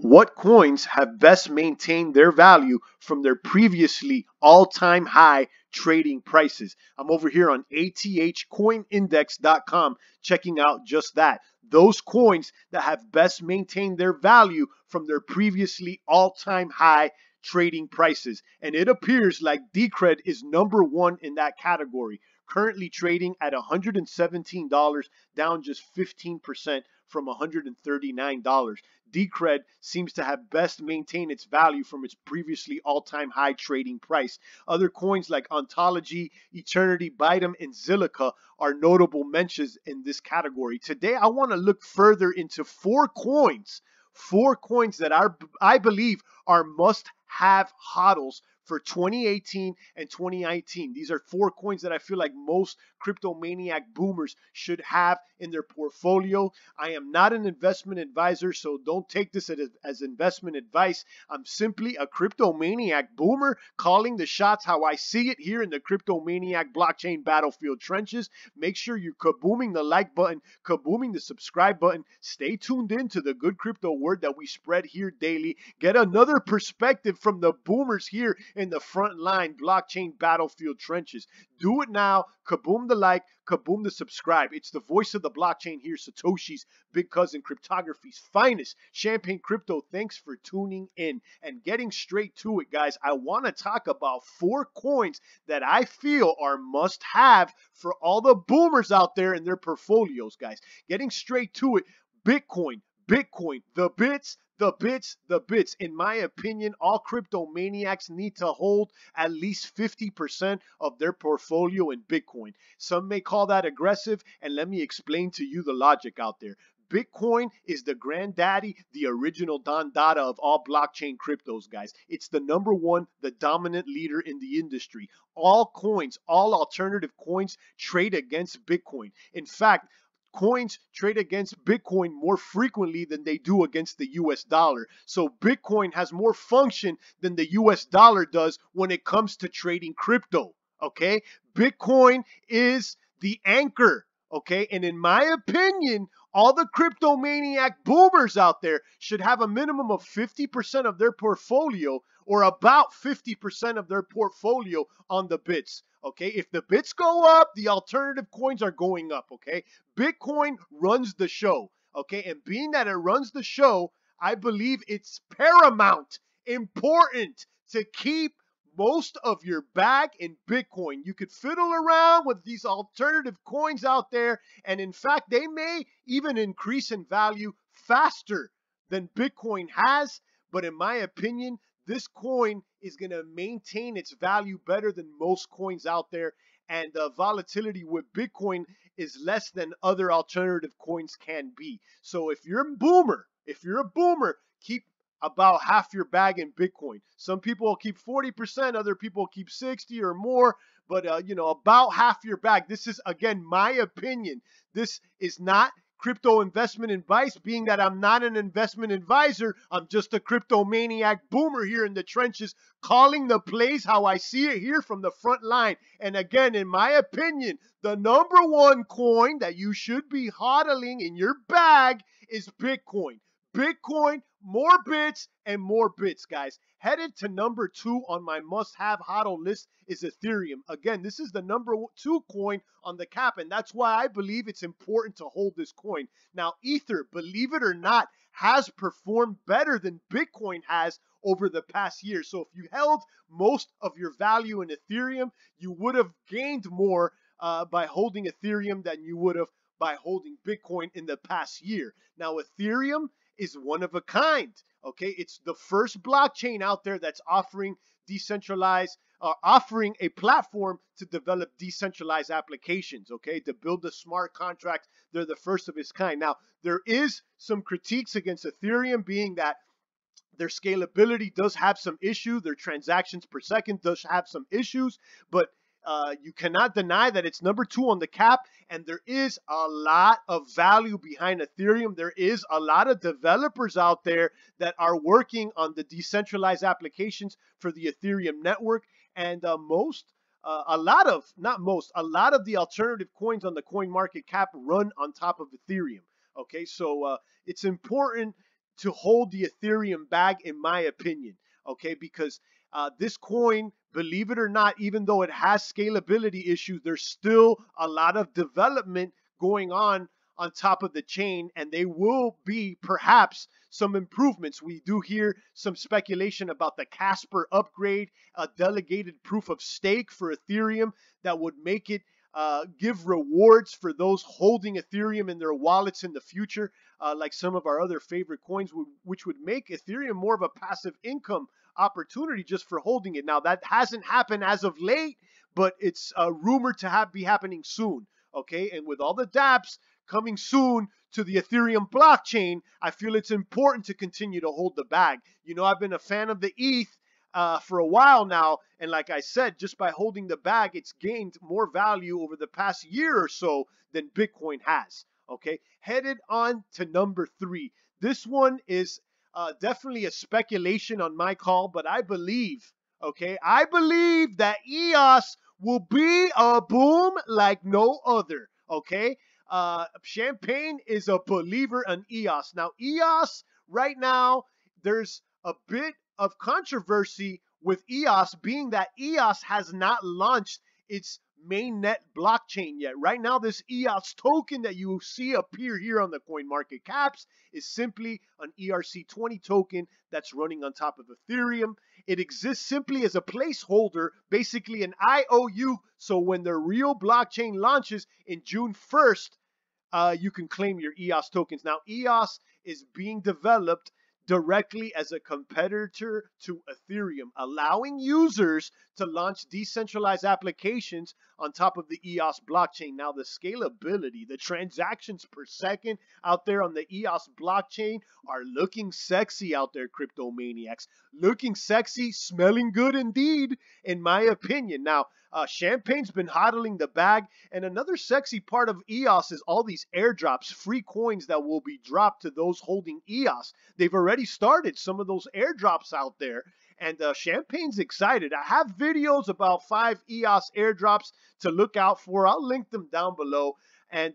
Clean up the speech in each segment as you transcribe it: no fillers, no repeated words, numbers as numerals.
What coins have best maintained their value from their previously all-time high trading prices? I'm over here on athcoinindex.com checking out just that. Those coins that have best maintained their value from their previously all-time high trading prices. And it appears like Decred is number one in that category, currently trading at $117, down just 15% from $139. Decred seems to have best maintained its value from its previously all-time high trading price. Other coins like Ontology, Eternity, Bidem, and Zilliqa are notable mentions in this category. Today, I want to look further into four coins that I believe are must-have HODLs for 2018 and 2019. These are four coins that I feel like most cryptomaniac boomers should have in their portfolio. I am not an investment advisor, so don't take this as investment advice. I'm simply a cryptomaniac boomer calling the shots how I see it here in the cryptomaniac blockchain battlefield trenches. Make sure you're kabooming the like button, kabooming the subscribe button. Stay tuned in to the good crypto word that we spread here daily. Get another perspective from the boomers here in the front line blockchain battlefield trenches. Do it now. Kaboom the like, kaboom the subscribe. It's the voice of the blockchain here, Satoshi's big cousin, cryptography's finest, Champagne Crypto. Thanks for tuning in and getting straight to it, guys. I want to talk about four coins that I feel are must have for all the boomers out there in their portfolios, guys. Getting straight to it. Bitcoin, the bits. In my opinion, all cryptomaniacs need to hold at least 50% of their portfolio in Bitcoin. Some may call that aggressive, and let me explain to you the logic out there. Bitcoin is the granddaddy, the original Don Dada of all blockchain cryptos, guys. It's the number one, the dominant leader in the industry. All coins, all alternative coins trade against Bitcoin. In fact, coins trade against Bitcoin more frequently than they do against the US dollar. So Bitcoin has more function than the US dollar does when it comes to trading crypto, okay? Bitcoin is the anchor, okay? And in my opinion, all the cryptomaniac boomers out there should have a minimum of 50% of their portfolio, or about 50% of their portfolio on the bits. Okay, if the bits go up, the alternative coins are going up. Okay, Bitcoin runs the show. Okay, and being that it runs the show, I believe it's paramount important to keep most of your bag in Bitcoin. You could fiddle around with these alternative coins out there, and in fact, they may even increase in value faster than Bitcoin has. But in my opinion, this coin is going to maintain its value better than most coins out there. And the volatility with Bitcoin is less than other alternative coins can be. So if you're a boomer, keep about half your bag in Bitcoin. Some people will keep 40%, other people will keep 60 or more. But, about half your bag. This is, again, my opinion. This is not crypto investment advice, being that I'm not an investment advisor. I'm just a cryptomaniac boomer here in the trenches, calling the plays how I see it here from the front line. And again, in my opinion, the number one coin that you should be hodling in your bag is Bitcoin. Bitcoin, more bits and more bits, guys. Headed to number two on my must-have HODL list is Ethereum. Again, this is the number two coin on the cap, and that's why I believe it's important to hold this coin. Now, Ether, believe it or not, has performed better than Bitcoin has over the past year. So if you held most of your value in Ethereum, you would have gained more by holding Ethereum than you would have by holding Bitcoin in the past year. Now, Ethereum is one of a kind. Okay, it's the first blockchain out there that's offering offering a platform to develop decentralized applications. Okay, to build the smart contracts. They're the first of its kind. Now, there is some critiques against Ethereum, being that their scalability does have some issue. Their transactions per second does have some issues, but you cannot deny that it's number two on the cap, and there is a lot of value behind Ethereum. There is a lot of developers out there that are working on the decentralized applications for the Ethereum network, and a lot of the alternative coins on the coin market cap run on top of Ethereum. Okay, so it's important to hold the Ethereum bag, in my opinion, okay? Because this coin, believe it or not, even though it has scalability issues, there's still a lot of development going on top of the chain, and they will be perhaps some improvements. We do hear some speculation about the Casper upgrade, a delegated proof of stake for Ethereum that would make it give rewards for those holding Ethereum in their wallets in the future, like some of our other favorite coins, which would make Ethereum more of a passive income opportunity just for holding it. Now, that hasn't happened as of late, but it's rumored to be happening soon, okay? And with all the dApps coming soon to the Ethereum blockchain, I feel it's important to continue to hold the bag. You know, I've been a fan of the ETH for a while now, and like I said, just by holding the bag, it's gained more value over the past year or so than Bitcoin has, okay? Headed on to number 3. This one is definitely a speculation on my call, but I believe, okay, I believe that EOS will be a boom like no other, okay? Champagne is a believer in EOS. Now, EOS, right now, there's a bit of controversy with EOS, being that EOS has not launched its mainnet blockchain yet. Right now, this EOS token that you see appear here on the CoinMarketCaps is simply an ERC20 token that's running on top of Ethereum. It exists simply as a placeholder, basically an IOU, so when the real blockchain launches in June 1st, you can claim your EOS tokens. Now, EOS is being developed directly as a competitor to Ethereum, allowing users to launch decentralized applications on top of the EOS blockchain. Now, the scalability, the transactions per second out there on the EOS blockchain are looking sexy out there, crypto maniacs. Looking sexy, smelling good indeed, in my opinion. Now, Champagne's been hodling the bag, and another sexy part of EOS is all these airdrops, free coins that will be dropped to those holding EOS. They've already started some of those airdrops out there, and Champagne's excited. I have videos about 5 EOS airdrops to look out for. I'll link them down below, and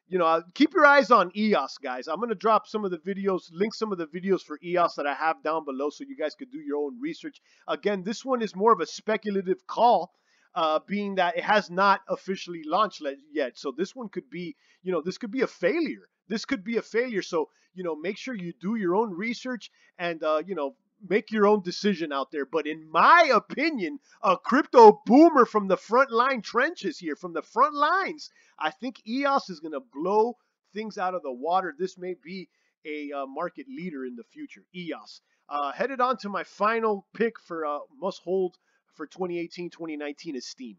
you know, keep your eyes on EOS, guys. I'm going to drop some of the videos, link some of the videos for EOS that I have down below so you guys could do your own research. Again, this one is more of a speculative call, being that it has not officially launched yet. So this one could be, you know, this could be a failure. This could be a failure. So, you know, make sure you do your own research and, you know, make your own decision out there. But in my opinion, a crypto boomer from the front line trenches here, from the front lines, I think EOS is going to blow things out of the water. This may be a market leader in the future, EOS. Headed on to my final pick for must hold for 2018-2019 is STEEM.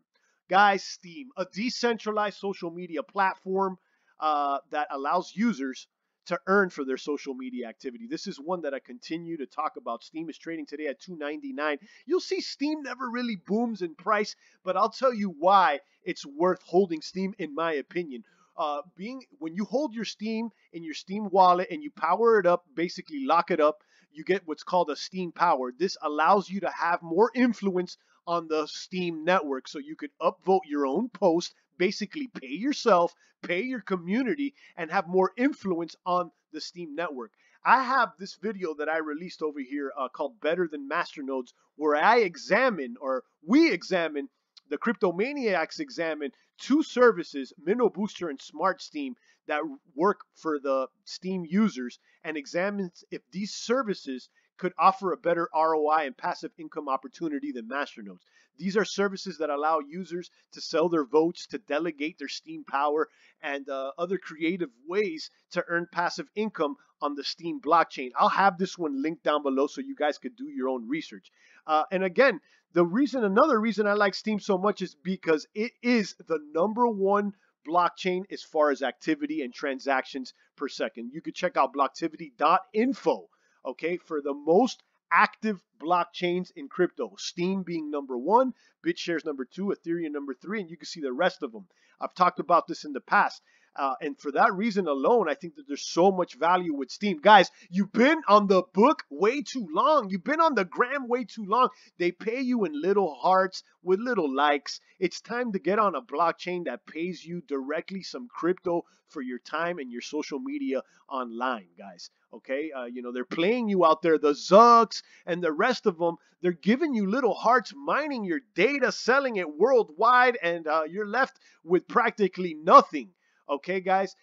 Guys, STEEM, a decentralized social media platform that allows users to earn for their social media activity. This is one that I continue to talk about. STEEM is trading today at $2.99. You'll see STEEM never really booms in price, but I'll tell you why it's worth holding STEEM, in my opinion. When you hold your STEEM in your STEEM wallet and you power it up, basically lock it up, you get what's called a STEEM power. This allows you to have more influence on the STEEM network. So you could upvote your own post, basically pay yourself, pay your community, and have more influence on the STEEM network. I have this video that I released over here called Better Than Masternodes, where I examine, or we examine, the Cryptomaniacs examine 2 services, Minnow Booster and SmartSteem, that work for the STEEM users, and examines if these services could offer a better ROI and passive income opportunity than Masternodes. These are services that allow users to sell their votes, to delegate their STEEM power, and other creative ways to earn passive income on the STEEM blockchain. I'll have this one linked down below so you guys could do your own research. And again, another reason I like STEEM so much is because it is the #1 blockchain as far as activity and transactions per second. You could check out blocktivity.info, okay, for the most active blockchains in crypto. STEEM being #1, BitShares #2, Ethereum #3, and you can see the rest of them. I've talked about this in the past. And for that reason alone, I think that there's so much value with Steem. Guys, you've been on the book way too long. You've been on the gram way too long. They pay you in little hearts with little likes. It's time to get on a blockchain that pays you directly some crypto for your time and your social media online, guys. Okay, they're playing you out there, the Zugs and the rest of them. They're giving you little hearts, mining your data, selling it worldwide, and you're left with practically nothing. Okay, guys,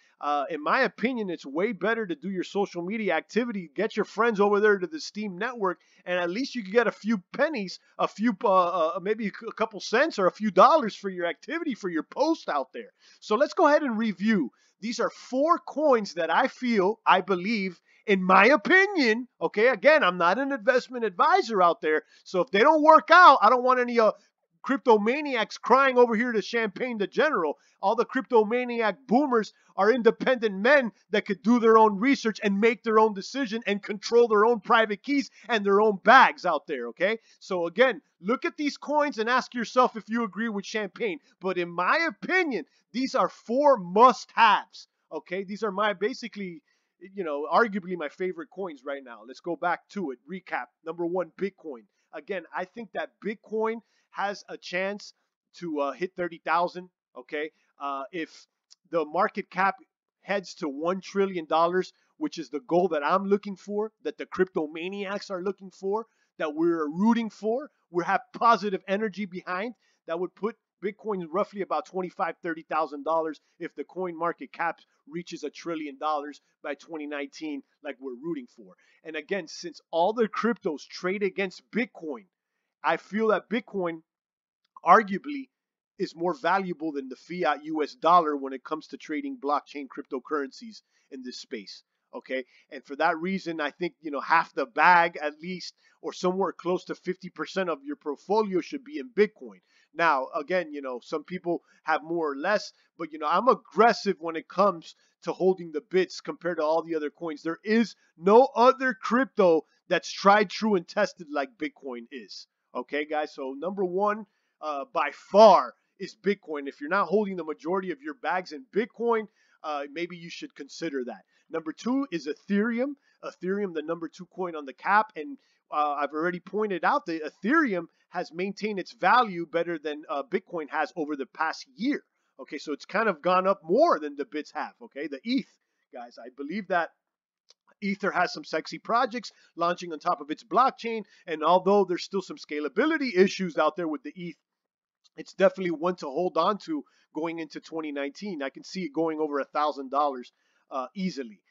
in my opinion, it's way better to do your social media activity, get your friends over there to the Steem network, and at least you can get a few pennies, a few, maybe a couple cents or a few dollars for your activity, for your post out there. So let's go ahead and review. These are 4 coins that I believe, in my opinion, okay, again, I'm not an investment advisor out there, so if they don't work out, I don't want any crypto maniacs crying over here to Champagne the General. All the crypto maniac boomers are independent men that could do their own research and make their own decision and control their own private keys and their own bags out there, okay? So again, look at these coins and ask yourself if you agree with Champagne. But in my opinion, these are 4 must-haves, okay? These are my basically, arguably my favorite coins right now. Let's go back to it. Recap. Number 1, Bitcoin. Again, I think that Bitcoin has a chance to hit 30,000, okay? If the market cap heads to $1 trillion, which is the goal that I'm looking for, that the crypto maniacs are looking for, that we're rooting for, we have positive energy behind, that would put Bitcoin roughly about $25,000, $30,000 if the coin market cap reaches $1 trillion by 2019, like we're rooting for. And again, since all the cryptos trade against Bitcoin, I feel that Bitcoin arguably is more valuable than the fiat US dollar when it comes to trading blockchain cryptocurrencies in this space. Okay, and for that reason, I think half the bag at least, or somewhere close to 50% of your portfolio should be in Bitcoin. Now, again, some people have more or less, but I'm aggressive when it comes to holding the bits compared to all the other coins. There is no other crypto that's tried, true, and tested like Bitcoin is. Okay, guys. So number 1, by far, is Bitcoin. If you're not holding the majority of your bags in Bitcoin, maybe you should consider that. Number 2 is Ethereum. Ethereum, the number 2 coin on the cap, and I've already pointed out that Ethereum has maintained its value better than Bitcoin has over the past year. Okay, so it's kind of gone up more than the bits have. Okay, the ETH, guys, I believe that Ether has some sexy projects launching on top of its blockchain, and although there's still some scalability issues out there with the ETH, it's definitely one to hold on to going into 2019. I can see it going over $1,000 easily.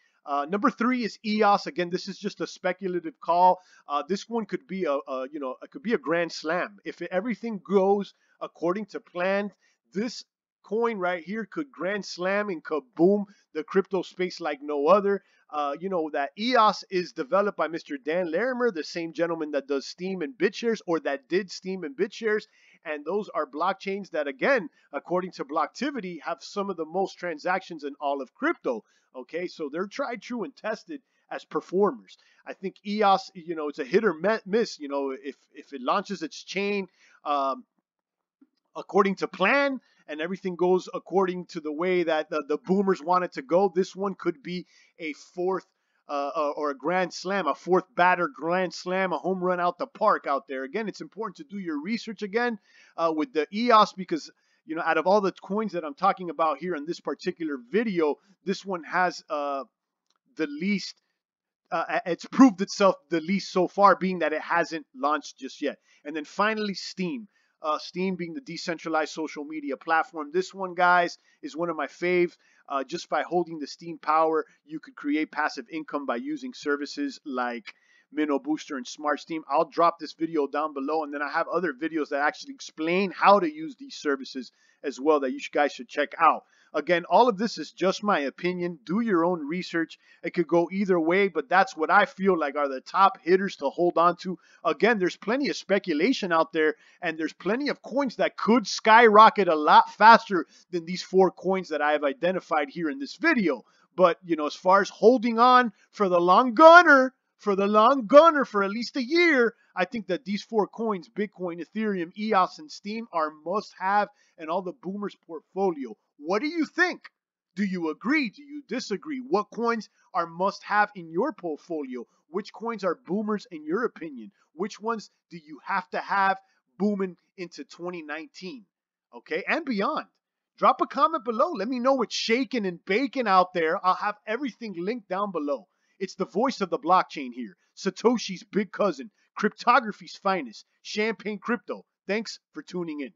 Number 3 is EOS. Again, this is just a speculative call. This one could be it could be a grand slam if everything goes according to plan. This coin right here could grand slam and kaboom the crypto space like no other. That EOS is developed by Mr. Dan Larimer, the same gentleman that does Steem and BitShares, or that did Steem and BitShares. And those are blockchains that, again, according to Blocktivity, have some of the most transactions in all of crypto. Okay, so they're tried, true, and tested as performers. I think EOS, it's a hit or miss. If it launches its chain according to plan and everything goes according to the way that the boomers want it to go, this one could be a 4th or a grand slam, a 4th batter grand slam, a home run out the park out there. Again, it's important to do your research again with the EOS because, out of all the coins that I'm talking about here in this particular video, this one has the least, it's proved itself the least so far, being that it hasn't launched just yet. And then finally, Steem. Steem being the decentralized social media platform. This one, guys, is one of my faves. Just by holding the Steem power, you could create passive income by using services like Minnow Booster and SmartSteem. I'll drop this video down below, and then I have other videos that actually explain how to use these services as well that you guys should check out. Again, all of this is just my opinion. Do your own research. It could go either way, but that's what I feel like are the top hitters to hold on to. Again, there's plenty of speculation out there, and there's plenty of coins that could skyrocket a lot faster than these 4 coins that I have identified here in this video. But, as far as holding on for the long gunner, for at least a year, I think that these 4 coins, Bitcoin, Ethereum, EOS, and Steem, are must-have in all the boomers' portfolio. What do you think? Do you agree? Do you disagree? What coins are must have in your portfolio? Which coins are boomers in your opinion? Which ones do you have to have booming into 2019? Okay, and beyond. Drop a comment below. Let me know what's shaking and baking out there. I'll have everything linked down below. It's the voice of the blockchain here. Satoshi's big cousin, cryptography's finest, Champagne Crypto. Thanks for tuning in.